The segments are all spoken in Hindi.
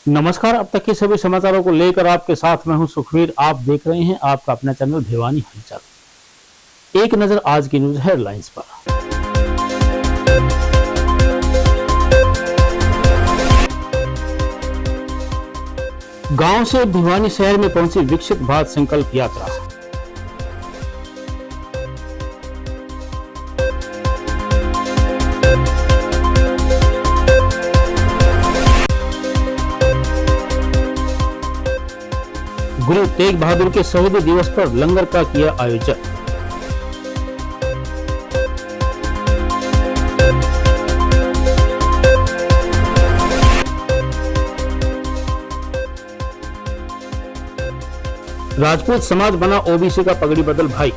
नमस्कार। अब तक के सभी समाचारों को लेकर आपके साथ मैं हूं सुखवीर। आप देख रहे हैं आपका अपना चैनल भिवानी हलचल। एक नजर आज की न्यूज हेडलाइंस पर। गांव से भिवानी शहर में पहुंची विकसित भारत संकल्प यात्रा। गुरु तेग बहादुर के शहीदी दिवस पर लंगर का किया आयोजन। राजपूत समाज बना ओबीसी का पगड़ी बदल भाई।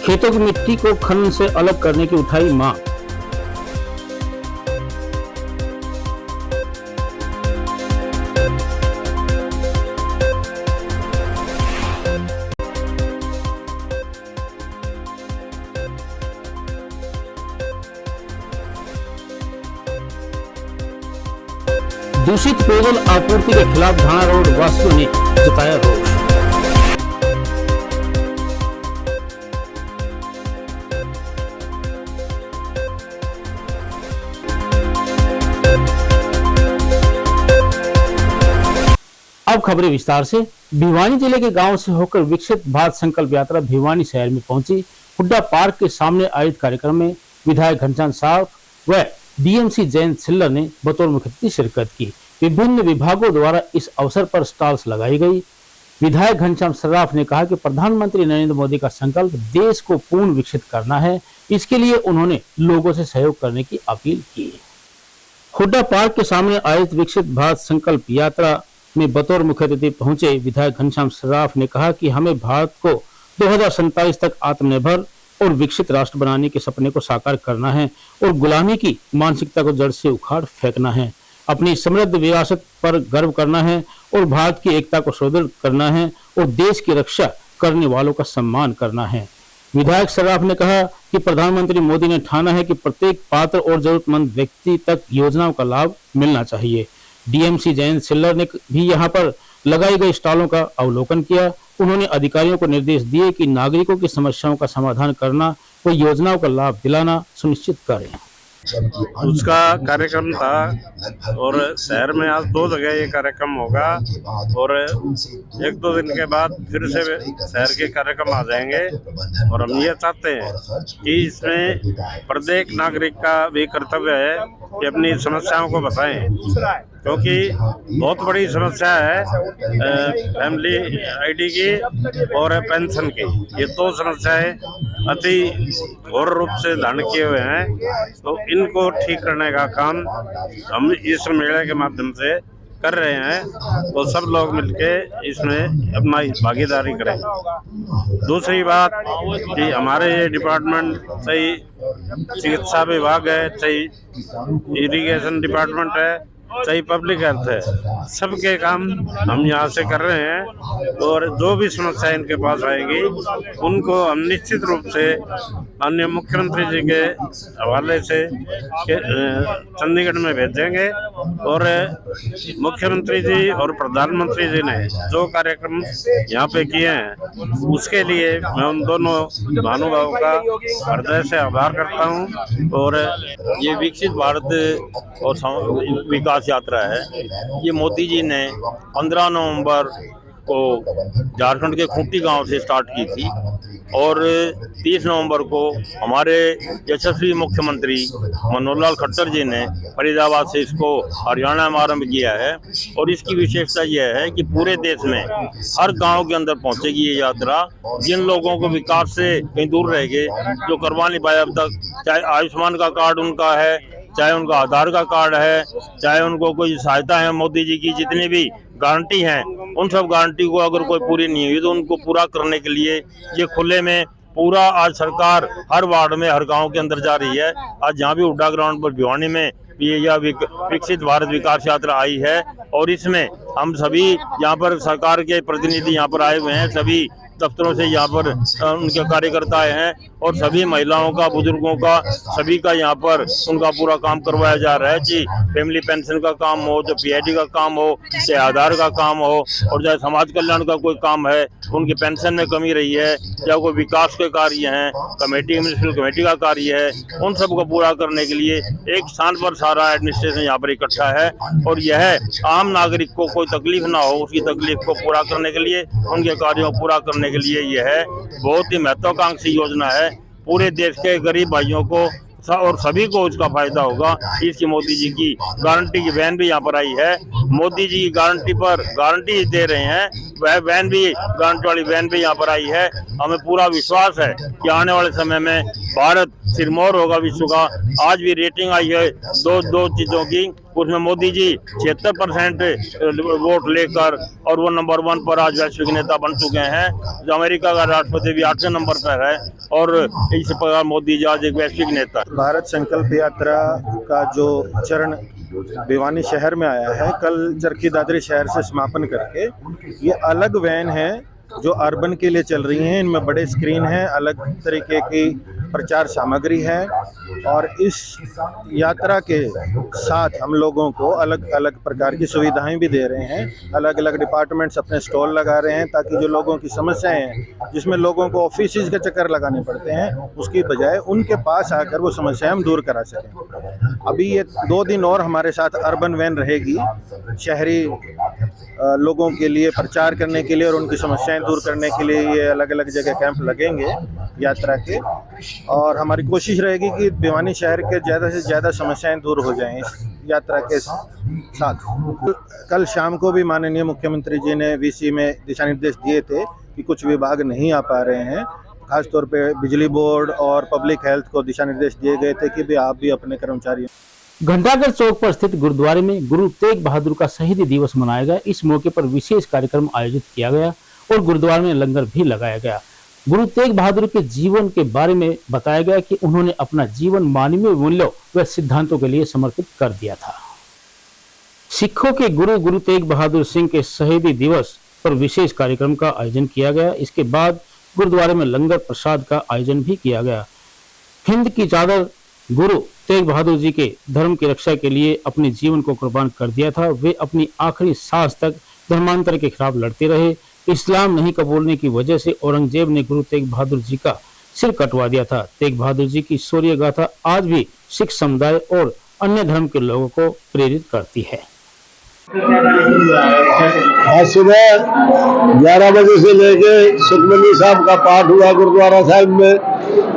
खेतों की मिट्टी को खनन से अलग करने की उठाई मांग। दूषित पेयजल आपूर्ति के खिलाफ धाना रोड वासियों ने जताया रोष। अब खबरें विस्तार से। भिवानी जिले के गांव से होकर विकसित भारत संकल्प यात्रा भिवानी शहर में पहुंची। हुड्डा पार्क के सामने आयोजित कार्यक्रम में विधायक घनश्याम सराफ व डीएमसी जयंत सिल्लर ने बतौर मुख्य अतिथि शिरकत की। विभिन्न विभागों द्वारा इस अवसर पर स्टॉल्स लगाई गई। विधायक घनश्याम सराफ ने कहा कि प्रधानमंत्री नरेंद्र मोदी का संकल्प देश को पूर्ण विकसित करना है। इसके लिए उन्होंने लोगों से सहयोग करने की अपील की। हुड्डा पार्क के सामने आयोजित विकसित भारत संकल्प यात्रा में बतौर मुख्य अतिथि पहुंचे विधायक घनश्याम सराफ ने कहा कि हमें भारत को 2047 तक आत्मनिर्भर और विकसित राष्ट्र बनाने के सपने को साकार करना है और गुलामी की मानसिकता को जड़ से उखाड़ फेंकना है। अपनी समृद्ध विरासत पर गर्व करना है और भारत की एकता को सुदृढ़ करना है और देश की रक्षा करने वालों का सम्मान करना है। विधायक सराफ ने कहा कि प्रधानमंत्री मोदी ने ठाना है कि प्रत्येक पात्र और जरूरतमंद व्यक्ति तक योजनाओं का लाभ मिलना चाहिए। डीएमसी जयंत सिल्लर ने भी यहां पर लगाई गई स्टॉलों का अवलोकन किया। उन्होंने अधिकारियों को निर्देश दिए कि नागरिकों की समस्याओं का समाधान करना व योजनाओं का लाभ दिलाना सुनिश्चित करें। उसका कार्यक्रम था और शहर में आज 2 जगह ये कार्यक्रम होगा और 1-2 दिन के बाद फिर से शहर के कार्यक्रम आ जाएंगे। और हम ये चाहते हैं कि इसमें प्रत्येक नागरिक का भी कर्तव्य है कि अपनी समस्याओं को बताएं, क्योंकि बहुत बड़ी समस्या है फैमिली आईडी की और पेंशन की। ये 2 समस्याएं अति घोर रूप से धारण किए हुए हैं, तो इनको ठीक करने का काम हम इस मेले के माध्यम से कर रहे हैं। तो सब लोग मिलके इसमें अपना भागीदारी करें। दूसरी बात कि हमारे ये डिपार्टमेंट चाहे चिकित्सा विभाग है, चाहे इरिगेशन डिपार्टमेंट है, चाहे पब्लिक हेल्थ है, सबके काम हम यहाँ से कर रहे हैं। और जो भी समस्या इनके पास आएगी उनको हम निश्चित रूप से माननीय मुख्यमंत्री जी के हवाले से चंडीगढ़ में भेजेंगे। और मुख्यमंत्री जी और प्रधानमंत्री जी ने जो कार्यक्रम यहाँ पे किए हैं उसके लिए मैं उन दोनों महानुभावों का हृदय से आभार करता हूँ। और ये विकसित भारत और विकास यात्रा है, ये मोदी जी ने 15 नवंबर को झारखंड के खूंटी गांव से स्टार्ट की थी और 30 नवंबर को हमारे यशस्वी मुख्यमंत्री मनोहर लाल खट्टर जी ने फरीदाबाद से इसको हरियाणा में आरंभ किया है। और इसकी विशेषता यह है कि पूरे देश में हर गांव के अंदर पहुंचेगी ये यात्रा। जिन लोगों को विकास से कहीं दूर रह गए, जो करवा नहीं पाए अब तक, चाहे आयुष्मान का कार्ड उनका है, चाहे उनका आधार का कार्ड है, चाहे उनको कोई सहायता है, मोदी जी की जितनी भी गारंटी हैं, उन सब गारंटी को अगर कोई पूरी नहीं हुई तो उनको पूरा करने के लिए ये खुले में पूरा आज सरकार हर वार्ड में हर गांव के अंदर जा रही है। आज जहाँ भी हुड्डा ग्राउंड पर भिवानी में ये यह विकसित भारत विकास यात्रा आई है। और इसमें हम सभी यहाँ पर सरकार के प्रतिनिधि यहाँ पर आए हुए हैं, सभी दफ्तरों से यहाँ पर उनके कार्यकर्ता आए हैं और सभी महिलाओं का, बुजुर्गों का, सभी का यहाँ पर उनका पूरा काम करवाया जा रहा है जी। फैमिली पेंशन का काम हो, जो पीआईडी का काम हो, चाहे आधार का काम हो, और चाहे समाज कल्याण का कोई काम है, उनकी पेंशन में कमी रही है, या कोई विकास के कार्य हैं, म्यूनिसिपल कमेटी का कार्य है, उन सब को पूरा करने के लिए एक स्थान पर सारा एडमिनिस्ट्रेशन यहाँ पर इकट्ठा है। और यह आम नागरिक को कोई तकलीफ ना हो, उसकी तकलीफ को पूरा करने के लिए, उनके कार्यों को पूरा करने के लिए यह बहुत ही महत्वाकांक्षी योजना है। पूरे देश के गरीब भाइयों को और सभी को उसका फायदा होगा। इसकी मोदी जी की गारंटी की वैन भी यहाँ पर आई है। मोदी जी की गारंटी पर गारंटी दे रहे हैं, वह वैन भी, गारंटी वाली वैन भी यहाँ पर आई है। हमें पूरा विश्वास है कि आने वाले समय में भारत सिरमौर होगा विश्व का। आज भी रेटिंग आई है दो चीजों की, उसमें मोदी जी 76% वोट लेकर और वो नंबर 1 पर आज वैश्विक नेता बन चुके हैं। जो अमेरिका का राष्ट्रपति भी 8वें नंबर पर है और इस प्रकार मोदी जी आज एक वैश्विक नेता। भारत संकल्प यात्रा का जो चरण भिवानी शहर में आया है, कल चरखी दादरी शहर से समापन करके, ये अलग वैन है जो अर्बन के लिए चल रही हैं। इनमें बड़े स्क्रीन हैं, अलग तरीके की प्रचार सामग्री है और इस यात्रा के साथ हम लोगों को अलग अलग प्रकार की सुविधाएं भी दे रहे हैं। अलग अलग डिपार्टमेंट्स अपने स्टॉल लगा रहे हैं ताकि जो लोगों की समस्याएं हैं, जिसमें लोगों को ऑफिसेज के चक्कर लगाने पड़ते हैं, उसकी बजाय उनके पास आकर वो समस्याएं हम दूर करा सकें। अभी ये 2 दिन और हमारे साथ अर्बन वैन रहेगी, शहरी लोगों के लिए प्रचार करने के लिए और उनकी समस्याएं दूर करने के लिए ये अलग अलग जगह कैंप लगेंगे यात्रा के। और हमारी कोशिश रहेगी कि भिवानी शहर के ज़्यादा से ज़्यादा समस्याएं दूर हो जाएं इस यात्रा के साथ। कल शाम को भी माननीय मुख्यमंत्री जी ने वीसी में दिशा निर्देश दिए थे कि कुछ विभाग नहीं आ पा रहे हैं, खासतौर पे बिजली बोर्ड और पब्लिक हेल्थ को दिशा निर्देश दिए गए थे कि भी आप भी अपने कर्मचारियों। घंटाघर चौक पर स्थित गुरुद्वारे में गुरु तेग बहादुर का शहीदी दिवस मनाया गया। इस मौके पर विशेष कार्यक्रम आयोजित किया गया और गुरुद्वारे में लंगर भी लगाया गया। गुरु तेग बहादुर के जीवन के बारे में बताया गया कि उन्होंने अपना जीवन मानवीय मूल्यों व सिद्धांतों के लिए समर्पित कर दिया था। सिखों के गुरु तेग बहादुर सिंह के शहीदी दिवस पर विशेष कार्यक्रम का आयोजन किया गया। इसके बाद गुरुद्वारे में लंगर प्रसाद का आयोजन भी किया गया। हिंद की चादर गुरु तेग बहादुर जी के धर्म की रक्षा के लिए अपने जीवन को कुर्बान कर दिया था। वे अपनी आखिरी सांस तक धर्मांतर के खिलाफ लड़ते रहे। इस्लाम नहीं कबूलने की वजह से औरंगजेब ने गुरु तेग बहादुर जी का सिर कटवा दिया था। तेग बहादुर जी की शौर्य गाथा आज भी सिख समुदाय और अन्य धर्म के लोगों को प्रेरित करती है। आज सुबह 11 बजे से लेके सुखमनी साहब का पाठ हुआ गुरुद्वारा साहिब में,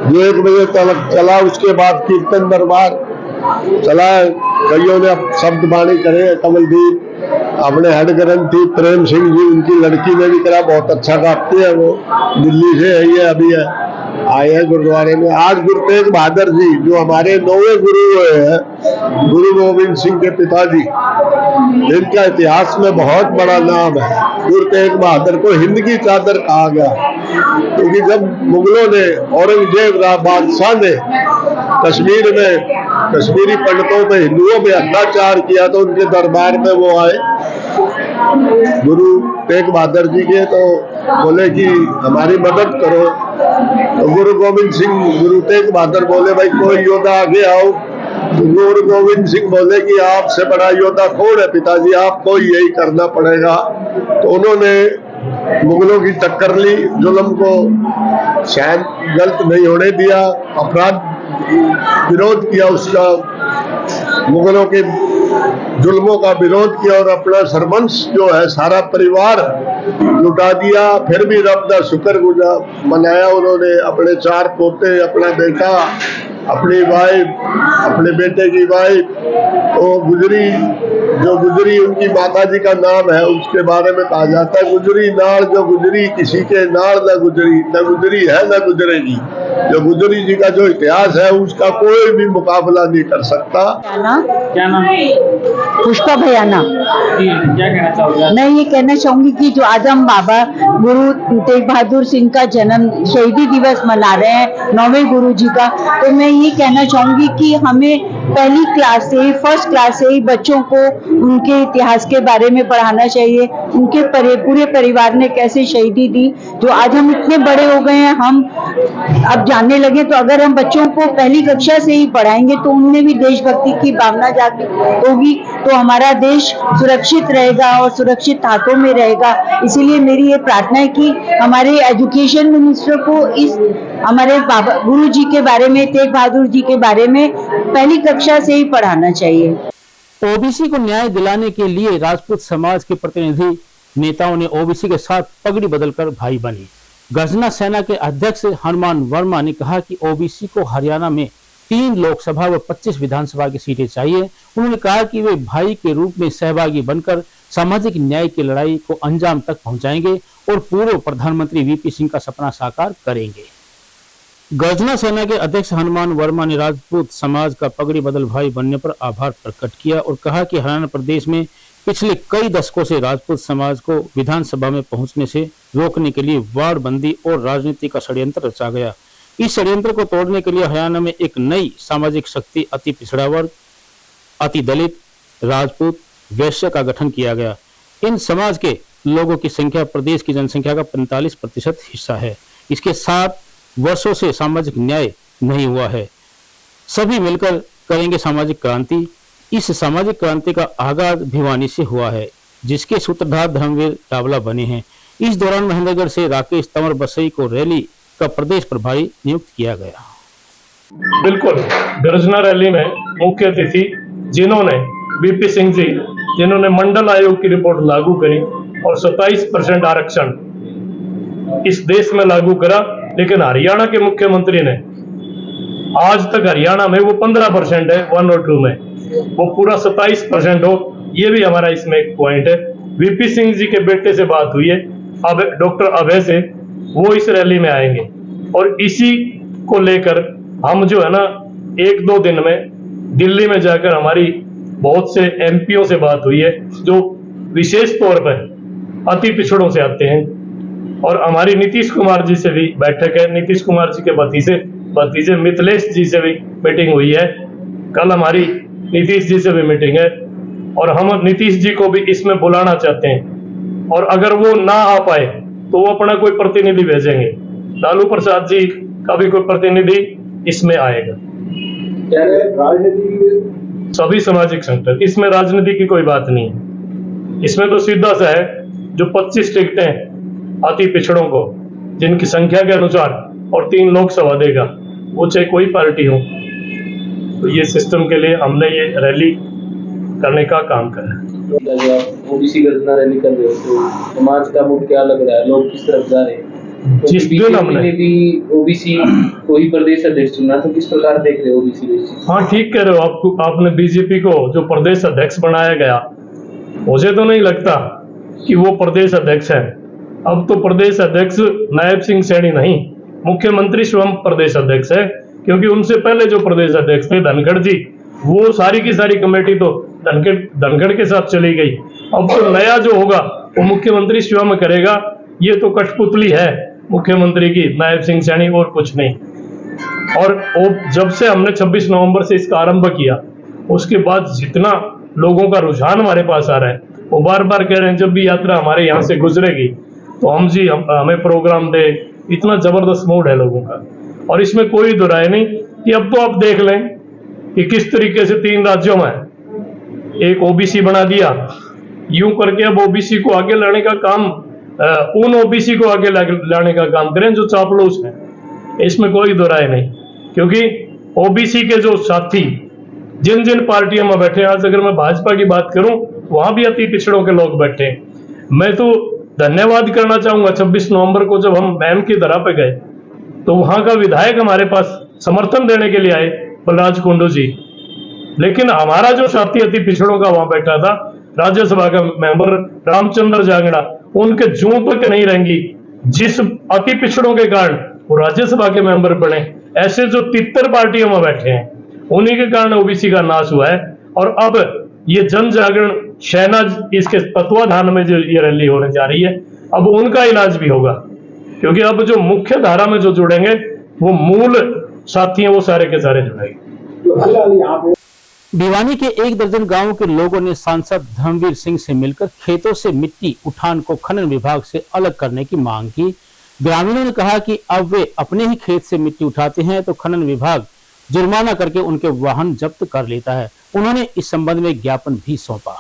जो 1 बजे तक चला। उसके बाद कीर्तन दरबार चला, कईयों ने शब्द बाणी करे। कमलदीप अपने हेड ग्रंथी प्रेम सिंह जी, उनकी लड़की ने भी करा, बहुत अच्छा गाती है वो, दिल्ली से है, ये अभी है आए हैं गुरुद्वारे में। आज गुरु तेग बहादुर जी जो हमारे 9वें गुरु हुए हैं, गुरु गोविंद सिंह के पिताजी, इनका इतिहास में बहुत बड़ा नाम है। गुरु तेग बहादुर को हिंद की चादर कहा गया, क्योंकि जब मुगलों ने, औरंगजेब बादशाह ने कश्मीर में कश्मीरी पंडितों पे, हिंदुओं पे अत्याचार किया तो उनके दरबार में वो आए गुरु तेग बहादुर जी के, तो बोले कि हमारी मदद करो। तो गुरु गोविंद सिंह, गुरु तेग बहादुर बोले भाई कोई योद्धा आगे आओ। तो गुरु गोविंद सिंह बोले कि आपसे बड़ा योद्धा कौन है पिताजी, आपको यही करना पड़ेगा। तो उन्होंने मुगलों की टक्कर ली, जुल्म को शायद गलत नहीं होने दिया, अपराध विरोध किया, उसका मुगलों के जुल्मों का विरोध किया और अपना सरवंश जो है सारा परिवार लुटा दिया। फिर भी रब का शुक्र मनाया उन्होंने। अपने 4 पोते, अपना बेटा, अपनी वाइफ, अपने बेटे की वाइफ तो गुजरी, जो गुजरी उनकी माता जी का नाम है, उसके बारे में कहा जाता है गुजरी नाड़ जो गुजरी, किसी के नाड़ न गुजरी है न गुजरेगी। जो गुजरी जी का जो इतिहास है उसका कोई भी मुकाबला नहीं कर सकता। क्या नाम है? पुष्पा भयाना। क्या कहना चाहोगे? मैं ये कहना चाहूंगी कि जो आज हम बाबा गुरु तेग बहादुर सिंह का जन्म शहीदी दिवस मना रहे हैं, 9वें गुरु जी का, तो मैं ये कहना चाहूंगी कि हमें पहली क्लास से ही, फर्स्ट क्लास से ही बच्चों को उनके इतिहास के बारे में पढ़ाना चाहिए। उनके पूरे परिवार ने कैसे शहीदी दी, जो आज हम इतने बड़े हो गए हैं, हम अब जानने लगे। तो अगर हम बच्चों को पहली कक्षा से ही पढ़ाएंगे तो उनमें भी देशभक्ति की भावना जागृत होगी, तो हमारा देश सुरक्षित रहेगा और सुरक्षित हाथों में रहेगा। इसीलिए मेरी ये प्रार्थना है कि हमारे एजुकेशन मिनिस्टर को इस हमारे बाबा गुरु जी के बारे में, तेग बहादुर जी के बारे में पहली कक्षा से ही पढ़ाना चाहिए। ओबीसी को न्याय दिलाने के लिए राजपूत समाज के प्रतिनिधि नेताओं ने ओबीसी के साथ पगड़ी बदलकर भाई बने। गर्जना सेना के अध्यक्ष हनुमान वर्मा ने कहा कि ओबीसी को हरियाणा में 3 लोकसभा व 25 विधानसभा की सीटें चाहिए। उन्होंने कहा कि वे भाई के रूप में सहभागी बनकर सामाजिक न्याय की लड़ाई को अंजाम तक पहुंचाएंगे और पूर्व प्रधानमंत्री वीपी सिंह का सपना साकार करेंगे। गर्जना सेना के अध्यक्ष हनुमान वर्मा ने राजपूत समाज का पगड़ी बदल भाई बनने पर आभार प्रकट किया और कहा कि हरियाणा प्रदेश में पिछले कई दशकों से राजपूत समाज को विधानसभा में पहुंचने से रोकने के लिए वार्डबंदी और राजनीति का षड्यंत्र रचा गया। इस षड्यंत्र को तोड़ने के लिए हरियाणा में एक नई सामाजिक शक्ति अति पिछड़ा वर्ग, अति दलित, राजपूत, वैश्य का गठन किया गया। इन समाज के लोगों की संख्या प्रदेश की जनसंख्या का 45% हिस्सा है। इसके 7 वर्षों से सामाजिक न्याय नहीं हुआ है। सभी मिलकर करेंगे सामाजिक क्रांति। इस सामाजिक क्रांति का आगाज भिवानी से हुआ है, जिसके सूत्रधार धर्मवीर टावला बने हैं। इस दौरान महेंद्रगढ़ से राकेश तंवर बसई को रैली का प्रदेश प्रभारी नियुक्त किया गया। बिल्कुल, गर्जना रैली में मुख्य अतिथि जिन्होंने वीपी सिंह जी, जिन्होंने मंडल आयोग की रिपोर्ट लागू करी और 27% आरक्षण इस देश में लागू करा, लेकिन हरियाणा के मुख्यमंत्री ने आज तक हरियाणा में वो 15% है 1 और 2 में, वो पूरा 27% हो। ये भी हमारा इसमें एक पॉइंट है। वीपी सिंह जी के बेटे से बात हुई है, अब डॉक्टर अभय से, वो इस रैली में आएंगे और इसी को लेकर हम जो है ना 1-2 दिन में दिल्ली में जाकर हमारी बहुत से एमपीओ से बात हुई है, जो विशेष तौर पर अति पिछड़ों से आते हैं, और हमारी नीतीश कुमार जी से भी बैठक है। नीतीश कुमार जी के भतीजे मिथिलेश जी से भी मीटिंग हुई है। कल हमारी नीतीश जी से भी मीटिंग है और हम नीतीश जी को भी इसमें बुलाना चाहते हैं, और अगर वो ना आ पाए तो वो अपना कोई प्रतिनिधि भेजेंगे। लालू प्रसाद जी का भी कोई प्रतिनिधि इसमें आएगा। सभी सामाजिक संगठन, इसमें राजनीति की कोई बात नहीं है। इसमें तो सीधा सा है, जो 25 टिकटें अति पिछड़ों को जिनकी संख्या के अनुसार और 3 लोकसभा देगा, वो चाहे कोई पार्टी हो, तो ये सिस्टम के लिए हमने ये रैली करने का काम करा है। ओबीसी गर्जना रैली कर रहे हो तो समाज का मूड क्या लग रहा है, लोग किस तरफ जा रहे हैं? तो जिस दिन हमने भी ओबीसी को ही प्रदेश अध्यक्ष चुना, तो किस प्रकार देख रहे हो ओबीसी? हाँ, ठीक कह रहे हो। आपने बीजेपी को जो प्रदेश अध्यक्ष बनाया गया, मुझे तो नहीं लगता कि वो प्रदेश अध्यक्ष है। अब तो प्रदेश अध्यक्ष नायब सिंह सैनी नहीं, मुख्यमंत्री स्वयं प्रदेश अध्यक्ष है, क्योंकि उनसे पहले जो प्रदेश अध्यक्ष थे धनखड़ जी, वो सारी की सारी कमेटी तो धनखड़ के साथ चली गई। अब तो नया जो होगा वो मुख्यमंत्री स्वयं करेगा। ये तो कठपुतली है मुख्यमंत्री की, नायब सिंह सैनी, और कुछ नहीं। और जब से हमने 26 नवंबर से इसका आरंभ किया, उसके बाद जितना लोगों का रुझान हमारे पास आ रहा है, वो बार बार कह रहे हैं जब भी यात्रा हमारे यहाँ से गुजरेगी तो हमें प्रोग्राम दे। इतना जबरदस्त मूड है लोगों का, और इसमें कोई दो राय नहीं कि अब तो आप देख लें कि किस तरीके से 3 राज्यों में एक ओबीसी बना दिया। यूं करके अब ओबीसी को आगे लाने का काम, उन ओबीसी को आगे लाने का काम करें जो चापलूस हैं। इसमें कोई दो राय नहीं, क्योंकि ओबीसी के जो साथी जिन जिन पार्टियों में बैठे, आज अगर मैं भाजपा की बात करूं, वहां भी अति पिछड़ों के लोग बैठे। मैं तो धन्यवाद करना चाहूंगा 26 नवंबर को जब हम मैम की दरा पे गए, तो वहां का विधायक हमारे पास समर्थन देने के लिए आए, बलराज कुंडू जी। लेकिन हमारा जो साथी अति पिछड़ों का वहां बैठा था, राज्यसभा का मेंबर रामचंद्र जांगड़ा, उनके जूं तक नहीं रहेंगी। जिस अति पिछड़ों के कारण वो राज्यसभा के मेंबर बने, ऐसे जो 73 पार्टियों में बैठे हैं, उन्हीं के कारण ओबीसी का नाश हुआ है। और अब ये जन जागरण सेना, इसके तत्वाधान में जो ये रैली होने जा रही है, अब उनका इलाज भी होगा, क्योंकि अब जो मुख्य धारा में जो जुड़ेंगे वो मूल साथी हैं, वो सारे के सारे जुड़ेंगे। भिवानी के 1 दर्जन गांवों के लोगों ने सांसद धर्मवीर सिंह से मिलकर खेतों से मिट्टी उठान को खनन विभाग से अलग करने की मांग की। ग्रामीणों ने कहा कि अब वे अपने ही खेत से मिट्टी उठाते हैं तो खनन विभाग जुर्माना करके उनके वाहन जब्त कर लेता है। उन्होंने इस संबंध में ज्ञापन भी सौंपा।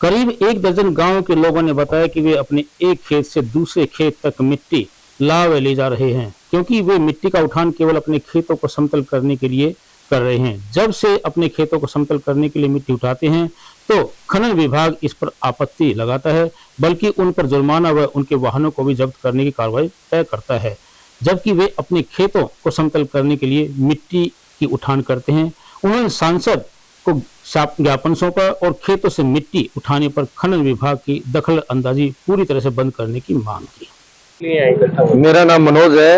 करीब 1 दर्जन गांवों के लोगों ने बताया कि वे अपने एक खेत से दूसरे खेत तक मिट्टी ला व ले जा रहे हैं, क्योंकि वे मिट्टी का उठान केवल अपने खेतों को समतल करने के लिए कर रहे हैं। जब से अपने खेतों को समतल करने के लिए मिट्टी उठाते हैं तो खनन विभाग इस पर आपत्ति लगाता है, बल्कि उन पर जुर्माना व उनके वाहनों को भी जब्त करने की कार्रवाई तय करता है। जबकि वे अपने खेतों को समतल करने के लिए मिट्टी की उठान करते हैं। उन्होंने सांसद को ज्ञापन सौंपा और खेतों से मिट्टी उठाने पर खनन विभाग की दखल अंदाजी पूरी तरह से बंद करने की मांग की। मेरा नाम मनोज है,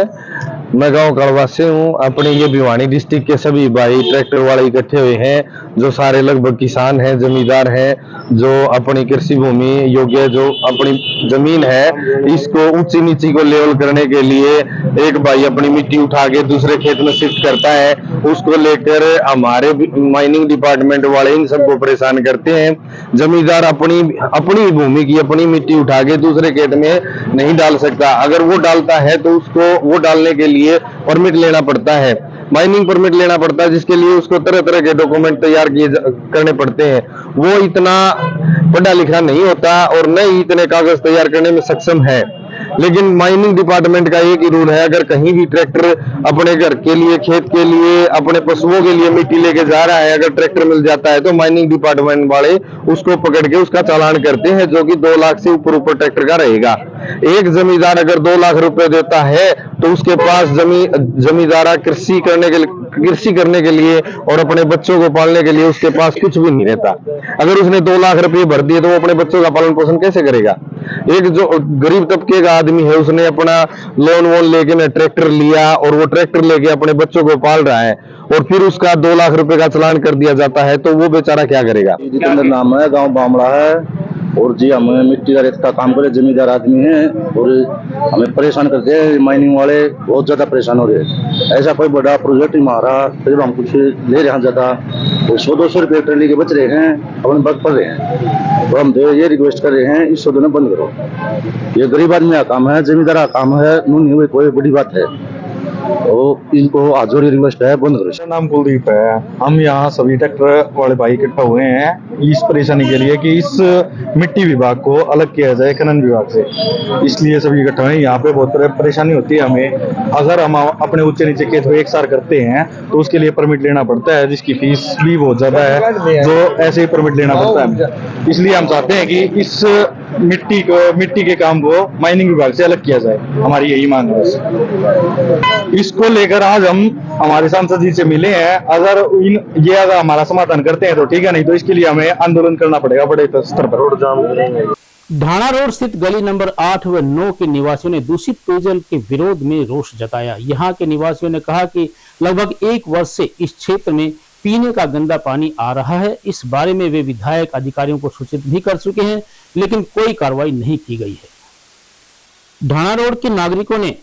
मैं गांव कड़वा से हूँ। अपने ये भिवानी डिस्ट्रिक्ट के सभी भाई ट्रैक्टर वाले इकट्ठे हुए हैं, जो सारे लगभग किसान हैं, जमींदार हैं, जो अपनी कृषि भूमि योग्य जो अपनी जमीन है इसको ऊंची नीची को लेवल करने के लिए एक भाई अपनी मिट्टी उठा के दूसरे खेत में शिफ्ट करता है। उसको लेकर हमारे माइनिंग डिपार्टमेंट वाले इन सबको परेशान करते हैं। जमींदार अपनी भूमि की अपनी मिट्टी उठा के दूसरे खेत में नहीं डाल सकता। अगर वो डालता है तो उसको वो डालने के लिए परमिट लेना पड़ता है, माइनिंग परमिट लेना पड़ता है, जिसके लिए उसको तरह तरह के डॉक्यूमेंट तैयार करने पड़ते हैं। वो इतना पढ़ा लिखा नहीं होता और न ही इतने कागज तैयार करने में सक्षम है। लेकिन माइनिंग डिपार्टमेंट का एक ही रूल है, अगर कहीं भी ट्रैक्टर अपने घर के लिए, खेत के लिए, अपने पशुओं के लिए मिट्टी लेके जा रहा है, अगर ट्रैक्टर मिल जाता है तो माइनिंग डिपार्टमेंट वाले उसको पकड़ के उसका चालान करते हैं, जो कि 2 लाख से ऊपर ट्रैक्टर का रहेगा। एक जमींदार अगर 2 लाख रुपए देता है तो उसके पास जमींदारा कृषि करने के लिए और अपने बच्चों को पालने के लिए उसके पास कुछ भी नहीं रहता। अगर उसने 2 लाख रुपए भर दिए तो वो अपने बच्चों का पालन पोषण कैसे करेगा? एक जो गरीब तबके का आदमी है उसने अपना लोन वोन लेके ने ट्रैक्टर लिया और वो ट्रैक्टर लेके अपने बच्चों को पाल रहा है और फिर उसका 2 लाख रुपए का चालान कर दिया जाता है, तो वो बेचारा क्या करेगा? जितेंद्र नाम है, गांव बामड़ा है। और जी हम मिट्टी का रेत का काम करे, जमींदार आदमी हैं और हमें परेशान करते हैं। माइनिंग वाले बहुत ज्यादा परेशान हो रहे हैं। ऐसा कोई बड़ा प्रोजेक्ट हमारा फिर हम कुछ ले रहे हैं ज्यादा, 100-200 रुपये ट्रेली के बच रहे हैं, अपन बच पड़ रहे हैं। तो हम ये रिक्वेस्ट कर रहे हैं इस सौदे बंद करो। ये गरीब आदमी का काम है, जमींदार का काम है, नहीं हुई कोई बड़ी बात है। तो इनको हाजोरी रिक्वेस्ट है, बंद करो। मेरा नाम कुलदीप है। हम यहाँ सभी ट्रैक्टर वाले भाई इकट्ठा हुए हैं इस परेशानी के लिए कि इस मिट्टी विभाग को अलग किया जाए खनन विभाग से, इसलिए सभी इकट्ठा हुए हैं। यहाँ पे बहुत परेशानी होती है हमें। अगर हम अपने ऊंचे नीचे खेत को एक सार करते हैं तो उसके लिए परमिट लेना पड़ता है, जिसकी फीस भी बहुत ज्यादा है, जो ऐसे ही परमिट लेना पड़ता है। इसलिए हम चाहते हैं कि इस मिट्टी के काम को माइनिंग विभाग से अलग किया जाए, हमारी यही मांग है। इसको लेकर आज हम हमारे सांसद जी से मिले हैं। अगर हमारा समाधान करते हैं तो ठीक है, नहीं तो इसके लिए हमें आंदोलन करना पड़ेगा बड़े स्तर पर। रोड जाम करेंगे। ढाणा रोड स्थित गली नंबर 8 व 9 के निवासियों ने दूषित पेयजल के विरोध में रोष जताया। यहाँ के निवासियों ने कहा कि लगभग 1 वर्ष से इस क्षेत्र में पीने का गंदा पानी आ रहा है। इस बारे में वे विधायक अधिकारियों को सूचित भी कर चुके हैं, लेकिन कोई कार्रवाई नहीं की गई है। ढाणा रोड के नागरिकों ने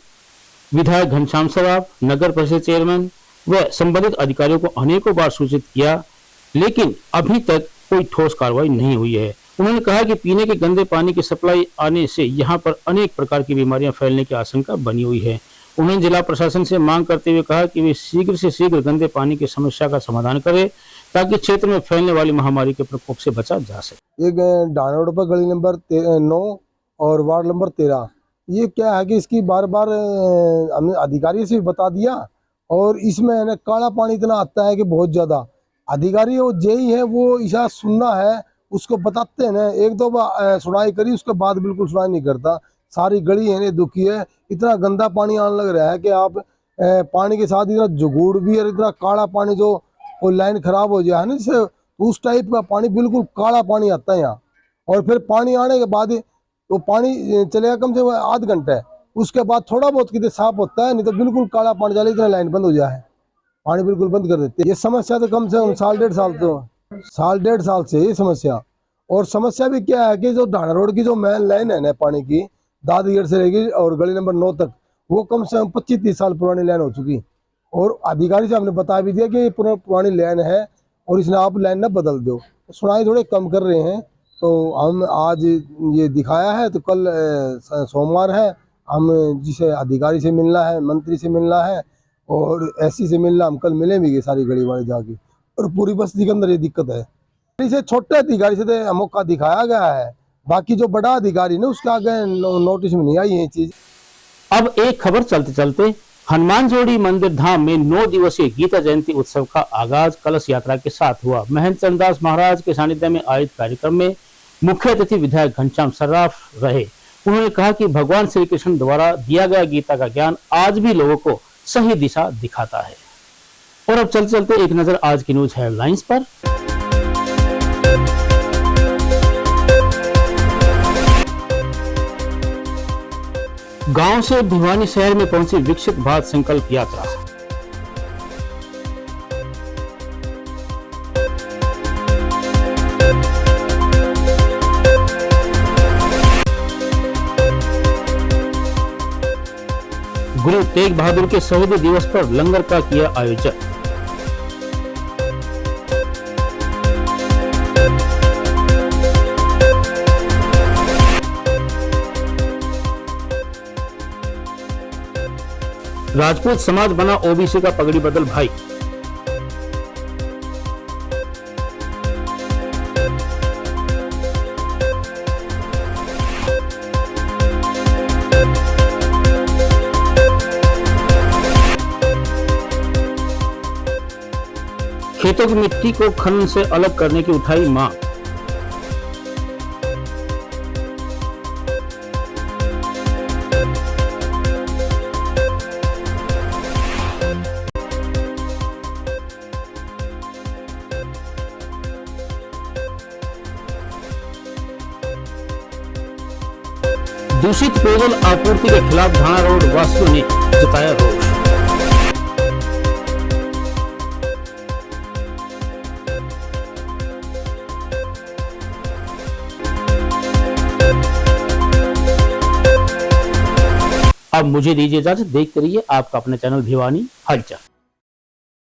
विधायक घनश्याम सराफ, नगर परिषद चेयरमैन व संबंधित अधिकारियों को अनेकों बार सूचित किया, लेकिन अभी तक कोई ठोस कार्रवाई नहीं हुई है। उन्होंने कहा कि पीने के गंदे पानी की सप्लाई आने से यहाँ पर अनेक प्रकार की बीमारियां फैलने की आशंका बनी हुई है। उन्होंने जिला प्रशासन से मांग करते हुए कहा कि वे शीघ्र से शीघ्र गंदे पानी की समस्या का समाधान करें, ताकि क्षेत्र में फैलने वाली महामारी के प्रकोप से बचा जा सके। एक ढाणा रोड पर गली नंबर 9 और वार्ड नंबर 13, ये क्या है कि इसकी बार बार हमने अधिकारी से भी बता दिया और इसमें है ना काला पानी इतना आता है कि बहुत ज़्यादा। अधिकारी और जेई है वो इशारा सुनना है, उसको बताते हैं ना, 1-2 बार सुनाई करी, उसके बाद बिल्कुल सुनाई नहीं करता। सारी गली है ना दुखी है, इतना गंदा पानी आने लग रहा है कि आप पानी के साथ इतना जुगूड़ भी और इतना काला पानी, जो कोई लाइन खराब हो जाए ना जैसे उस टाइप का पानी, बिल्कुल काला पानी आता है यहाँ। और फिर पानी आने के बाद वो पानी चलेगा कम से कम आध घंटे, उसके बाद थोड़ा बहुत कितने साफ होता है, नहीं तो बिल्कुल काला पानी चले, इतना लाइन बंद हो जाए, पानी बिल्कुल बंद कर देते हैं। ये समस्या तो कम से कम 1.5 साल से ये समस्या। और समस्या भी क्या है कि जो ढाणा रोड की जो मेन लाइन है ना पानी की, दादगढ़ से रहेगी और गली नंबर 9 तक, वो कम से कम 25-30 साल पुरानी लाइन हो चुकी। और अधिकारी से हमने बता भी दिया कि ये पुरानी लाइन है और इसने आप लाइन ना बदल दो। सुनाई थोड़े कम कर रहे हैं, तो हम आज ये दिखाया है, तो कल सोमवार है, हम जिसे अधिकारी से मिलना है, मंत्री से मिलना है और एससी से मिलना, हम कल मिले भी सारी गली वाले जाके। और पूरी बस्ती के अंदर ये दिक्कत है। इसे छोटे अधिकारी से तो मौका दिखाया गया है, बाकी जो बड़ा अधिकारी ने उसके आगे नोटिस में नहीं आई ये चीज। अब एक खबर चलते चलते, हनुमान जोड़ी मंदिर धाम में 9 दिवसीय गीता जयंती उत्सव का आगाज कलश यात्रा के साथ हुआ। महंत चरणदास महाराज के सानिध्य में आयोजित कार्यक्रम में मुख्य अतिथि विधायक घनश्याम सर्राफ रहे। उन्होंने कहा कि भगवान श्री कृष्ण द्वारा दिया गया गीता का ज्ञान आज भी लोगों को सही दिशा दिखाता है। और अब चलते चलते एक नजर आज की न्यूज हेडलाइंस पर। गांव से भिवानी शहर में पहुंची विकसित भारत संकल्प यात्रा। गुरु तेग बहादुर के शहीदी दिवस पर लंगर का किया आयोजन। राजपूत समाज बना ओबीसी का पगड़ी बदल भाई। खेतों की मिट्टी को खनन से अलग करने की उठाई मांग। दूषित पेयजल आपूर्ति के खिलाफ धाना रोड वासियों ने जताया रोष। अब मुझे दीजिए इजाजत, देखते रहिए आपका अपना चैनल भिवानी हलचल।